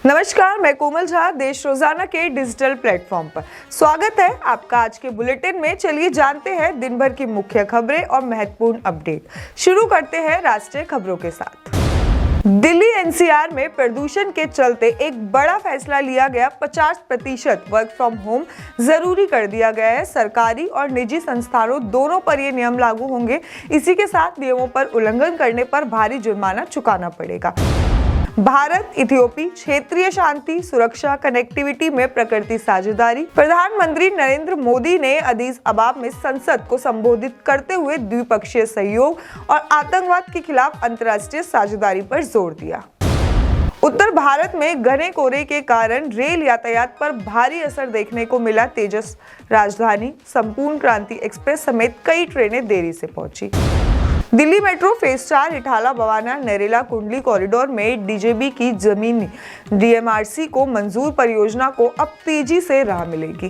नमस्कार, मैं कोमल झा देश रोजाना के डिजिटल प्लेटफॉर्म पर स्वागत है आपका आज के बुलेटिन में। चलिए जानते हैं दिन भर की मुख्य खबरें और महत्वपूर्ण अपडेट। शुरू करते हैं राष्ट्रीय खबरों के साथ। दिल्ली एनसीआर में प्रदूषण के चलते एक बड़ा फैसला लिया गया। 50% वर्क फ्रॉम होम जरूरी कर दिया गया है। सरकारी और निजी संस्थानों दोनों पर ये नियम लागू होंगे। इसी के साथ नियमों पर उल्लंघन करने पर भारी जुर्माना चुकाना पड़ेगा। भारत इथियोपी क्षेत्रीय शांति, सुरक्षा, कनेक्टिविटी में प्रकृति साझेदारी। प्रधानमंत्री नरेंद्र मोदी ने अदीस अबाब में संसद को संबोधित करते हुए द्विपक्षीय सहयोग और आतंकवाद के खिलाफ अंतर्राष्ट्रीय साझेदारी पर जोर दिया। उत्तर भारत में घने कोहरे के कारण रेल यातायात पर भारी असर देखने को मिला। तेजस राजधानी, संपूर्ण क्रांति एक्सप्रेस समेत कई ट्रेनें देरी से पहुंची। दिल्ली मेट्रो फेज 4 इटाला बवाना नरेला कुंडली कॉरिडोर में डीजेबी की जमीन डीएमआरसी को मंजूर परियोजना को अब तेजी से राह मिलेगी।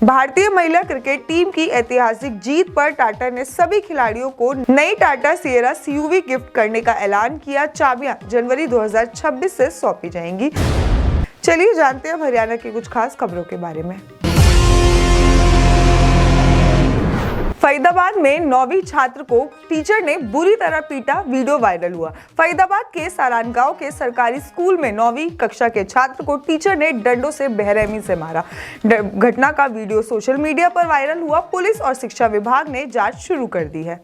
भारतीय महिला क्रिकेट टीम की ऐतिहासिक जीत पर टाटा ने सभी खिलाड़ियों को नई टाटा सिएरा सीयूवी गिफ्ट करने का ऐलान किया। चाबियां जनवरी 2026 से सौंपी जाएंगी। चलिए जानते हैं हरियाणा की कुछ खास खबरों के बारे में। फरीदाबाद में 9वीं छात्र को टीचर ने बुरी तरह पीटा, वीडियो वायरल हुआ। फरीदाबाद के सारान गांव के सरकारी स्कूल में 9वीं कक्षा के छात्र को टीचर ने डंडों से बेरहमी से मारा। घटना का वीडियो सोशल मीडिया पर वायरल हुआ। पुलिस और शिक्षा विभाग ने जांच शुरू कर दी है।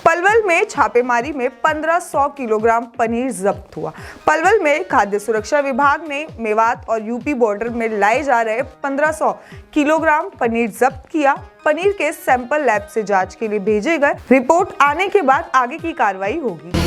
पलवल में छापेमारी में 1500 किलोग्राम पनीर जब्त हुआ। पलवल में खाद्य सुरक्षा विभाग ने मेवात और यूपी बॉर्डर में लाए जा रहे 1500 किलोग्राम पनीर जब्त किया। पनीर के सैंपल लैब से जांच के लिए भेजे गए। रिपोर्ट आने के बाद आगे की कार्रवाई होगी।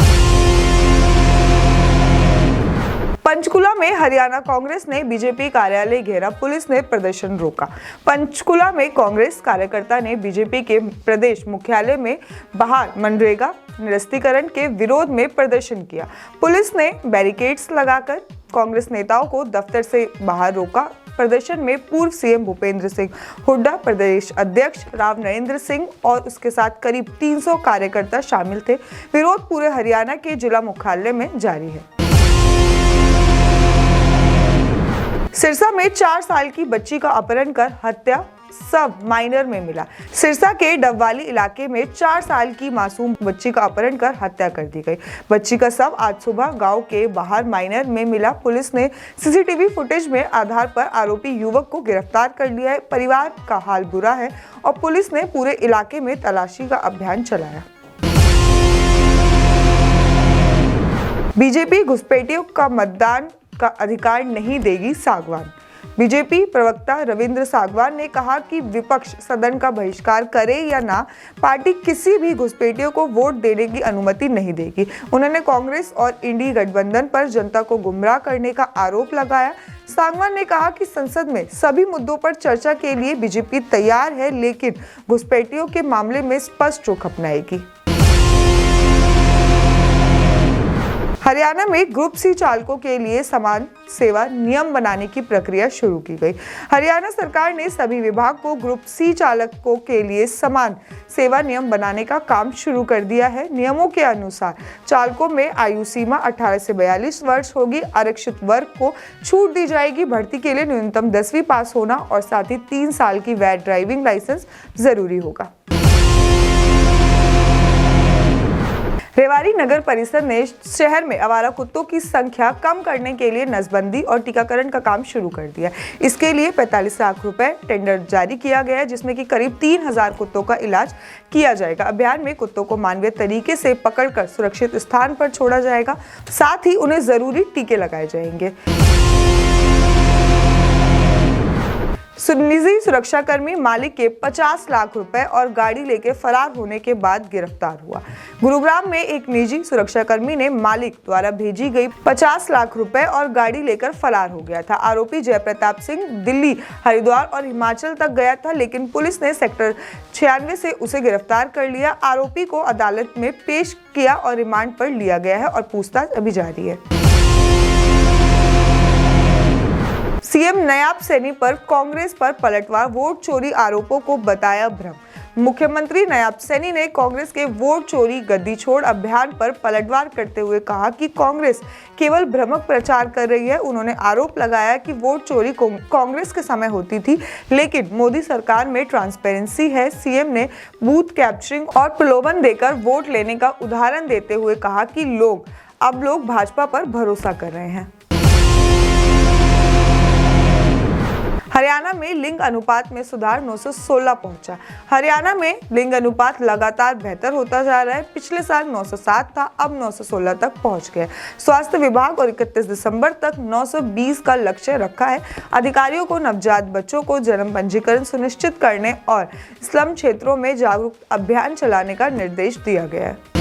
पंचकुला में हरियाणा कांग्रेस ने बीजेपी कार्यालय घेरा, पुलिस ने प्रदर्शन रोका। पंचकुला में कांग्रेस कार्यकर्ता ने बीजेपी के प्रदेश मुख्यालय में बाहर मनरेगा निरस्तीकरण के विरोध में प्रदर्शन किया। पुलिस ने बैरिकेड्स लगाकर कांग्रेस नेताओं को दफ्तर से बाहर रोका। प्रदर्शन में पूर्व सीएम भूपेंद्र सिंह हुड्डा, प्रदेश अध्यक्ष राव नरेंद्र सिंह और उसके साथ करीब 300 कार्यकर्ता शामिल थे। विरोध पूरे हरियाणा के जिला मुख्यालय में जारी है। सिरसा में 4 साल की बच्ची का अपहरण कर हत्या, शव माइनर में मिला। सिरसा के डबवाली इलाके में 4 साल की मासूम बच्ची का अपहरण कर हत्या कर दी गई। बच्ची का शव आज सुबह गांव के बाहर माइनर में मिला। पुलिस ने सीसीटीवी फुटेज में आधार पर आरोपी युवक को गिरफ्तार कर लिया है। परिवार का हाल बुरा है और पुलिस ने पूरे इलाके में तलाशी का अभियान चलाया। बीजेपी घुसपैठियों का मतदान का अधिकार नहीं देगी, सागवान। बीजेपी प्रवक्ता रविंद्र सागवान ने कहा कि विपक्ष सदन का बहिष्कार करे या ना, पार्टी किसी भी घुसपैठियों को वोट देने की अनुमति नहीं देगी। उन्होंने कांग्रेस और इंडी गठबंधन पर जनता को गुमराह करने का आरोप लगाया। सागवान ने कहा कि संसद में सभी मुद्दों पर चर्चा के लिए बीजेपी तैयार है, लेकिन घुसपैठियों के मामले में स्पष्ट रुख अपनाएगी। हरियाणा में ग्रुप सी चालकों के लिए समान सेवा नियम बनाने की प्रक्रिया शुरू की गई। हरियाणा सरकार ने सभी विभाग को ग्रुप सी चालकों के लिए समान सेवा नियम बनाने का काम शुरू कर दिया है। नियमों के अनुसार चालकों में आयु सीमा 18 से 42 वर्ष होगी। आरक्षित वर्ग को छूट दी जाएगी। भर्ती के लिए न्यूनतम 10वीं पास होना और साथ ही 3 साल की वैध ड्राइविंग लाइसेंस जरूरी होगा। रेवाड़ी नगर परिषद ने शहर में आवारा कुत्तों की संख्या कम करने के लिए नसबंदी और टीकाकरण का काम शुरू कर दिया। इसके लिए 45 लाख रुपए टेंडर जारी किया गया है, जिसमें कि करीब 3000 कुत्तों का इलाज किया जाएगा। अभियान में कुत्तों को मानवीय तरीके से पकड़कर सुरक्षित स्थान पर छोड़ा जाएगा। साथ ही उन्हें जरूरी टीके लगाए जाएंगे। निजी सुरक्षाकर्मी मालिक के 50 लाख रुपए और गाड़ी लेके फरार होने के बाद गिरफ्तार हुआ। गुरुग्राम में एक निजी सुरक्षाकर्मी ने मालिक द्वारा भेजी गई 50 लाख रुपए और गाड़ी लेकर फरार हो गया था। आरोपी जयप्रताप सिंह दिल्ली, हरिद्वार और हिमाचल तक गया था, लेकिन पुलिस ने सेक्टर 96 से उसे गिरफ्तार कर लिया। आरोपी को अदालत में पेश किया और रिमांड पर लिया गया है और पूछताछ अभी जारी है। सीएम नायब सैनी पर कांग्रेस पर पलटवार, वोट चोरी आरोपों को बताया भ्रम। मुख्यमंत्री नायब सैनी ने कांग्रेस के वोट चोरी गद्दी छोड़ अभियान पर पलटवार करते हुए कहा कि कांग्रेस केवल भ्रामक प्रचार कर रही है। उन्होंने आरोप लगाया कि वोट चोरी कांग्रेस के समय होती थी, लेकिन मोदी सरकार में ट्रांसपेरेंसी है। सीएम ने बूथ कैप्चरिंग और प्रलोभन देकर वोट लेने का उदाहरण देते हुए कहा कि अब लोग भाजपा पर भरोसा कर रहे हैं। हरियाणा में लिंग अनुपात में सुधार 916 पहुंचा। हरियाणा में लिंग अनुपात लगातार बेहतर होता जा रहा है। पिछले साल 907 था, अब 916 तक पहुंच गया। स्वास्थ्य विभाग और 31 दिसंबर तक 920 का लक्ष्य रखा है। अधिकारियों को नवजात बच्चों को जन्म पंजीकरण सुनिश्चित करने और स्लम क्षेत्रों में जागरूकता अभियान चलाने का निर्देश दिया गया है।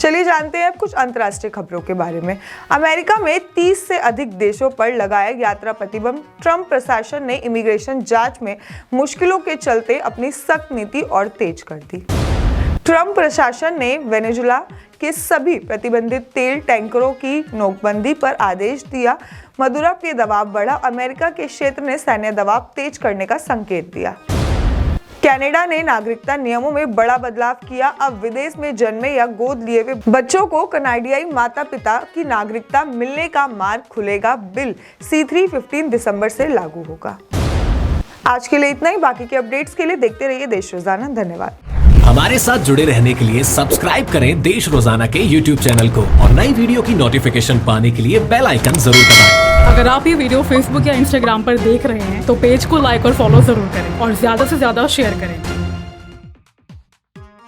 चलिए जानते हैं अब कुछ अंतर्राष्ट्रीय खबरों के बारे में। अमेरिका में 30 से अधिक देशों पर लगाए यात्रा प्रतिबंध। ट्रंप प्रशासन ने इमिग्रेशन जांच में मुश्किलों के चलते अपनी सख्त नीति और तेज कर दी। ट्रंप प्रशासन ने वेनेजुला के सभी प्रतिबंधित तेल टैंकरों की नोकबंदी पर आदेश दिया। मदुरो के दबाव बढ़ा। अमेरिका के क्षेत्र ने सैन्य दबाव तेज करने का संकेत दिया। कनाडा ने नागरिकता नियमों में बड़ा बदलाव किया। अब विदेश में जन्मे या गोद लिए हुए बच्चों को कनाडियाई माता पिता की नागरिकता मिलने का मार्ग खुलेगा। बिल C3 15 दिसंबर से लागू होगा। आज के लिए इतना ही। बाकी के अपडेट्स के लिए देखते रहिए देश रोजाना। धन्यवाद। हमारे साथ जुड़े रहने के लिए सब्सक्राइब करें देश रोजाना के YouTube चैनल को और नई वीडियो की नोटिफिकेशन पाने के लिए बेल आइकन जरूर दबाएं। अगर आप ये वीडियो Facebook या Instagram पर देख रहे हैं तो पेज को लाइक और फॉलो जरूर करें और ज्यादा से ज्यादा शेयर करें।